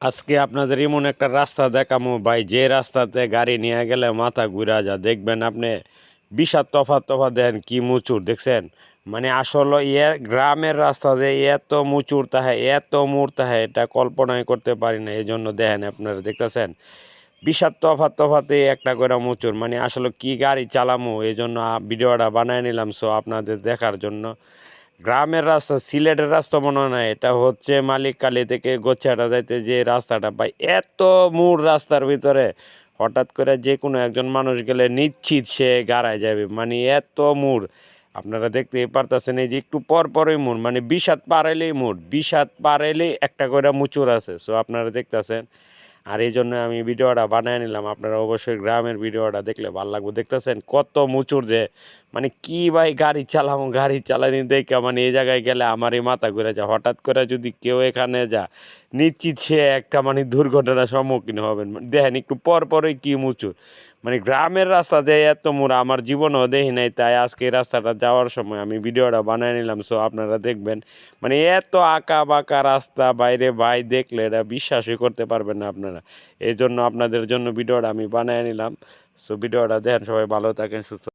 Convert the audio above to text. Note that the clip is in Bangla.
আজকে আপনাদের এমন একটা রাস্তা দেখামু ভাই, যে রাস্তাতে গাড়ি নিয়ে গেলে মাথা ঘুরা যা দেখবেন আপনি। বিশাল তফাৎ তফাৎ দেখেন কি মুচুর দেখছেন। মানে আসলে গ্রামের রাস্তা দিয়ে এত মুচুর তাহে, এত মুড় তাহে, এটা কল্পনাই করতে পারি না। এই জন্য দেখেন আপনারা দেখতেছেন বিশাল তফাৎ তফাতে একটা করে মুচুর। মানে আসলে কি গাড়ি চালামু, এই জন্য ভিডিওটা বানায় নিলাম সো আপনাদের দেখার জন্য। গ্রামের রাস্তা, সিলেটের রাস্তা মনে হয় না, এটা হচ্ছে মালিককালী থেকে গোচ্ছাটা যাইতে যে রাস্তাটা ভাই, এত মূল রাস্তার ভিতরে হঠাৎ করে যে কোনো একজন মানুষ গেলে নিশ্চিত সে গাড়ায় যাবে। মানে এত মূর আপনারা দেখতেই পারতেছেন। এই যে একটু পর পরই মোড়, মানে ২০ হাত পার হইলেই মোড়, ২০ হাত পার হইলেই একটা করে মুচুর আছে। সো আপনারা দেখতেছেন। আর এই জন্য আমি ভিডিওটা বানিয়ে নিলাম। আপনারা অবশ্যই গ্রামের ভিডিওটা দেখলে ভালো লাগবে। দেখতেছেন কত মুচুর যে, মানে কি ভাই গাড়ি চালাবো, গাড়ি চালানি দেখে মানে এই জায়গায় গেলে আমারই মাথা ঘুরে যায়। হঠাৎ করে যদি কেউ এখানে যা, নিশ্চিত সে একটা মানে দুর্ঘটনার সম্মুখীন হবেন। দেখেন একটু পর পরই কি মুচুর। মানে গ্রামের রাস্তা দিয়ে এত মোড় আমার জীবনেও দেখি নাই, তাই আজকে এই রাস্তাটা যাওয়ার সময় আমি ভিডিওটা বানিয়ে নিলাম। সো আপনারা দেখবেন। মানে এত আঁকা বাঁকা রাস্তা বাইরে ভাই, দেখলে এটা বিশ্বাসই করতে পারবেন না আপনারা। এই জন্য আপনাদের জন্য ভিডিওটা আমি বানিয়ে নিলাম। সো ভিডিওটা দেখেন, সবাই ভালো থাকেন, সুস্থ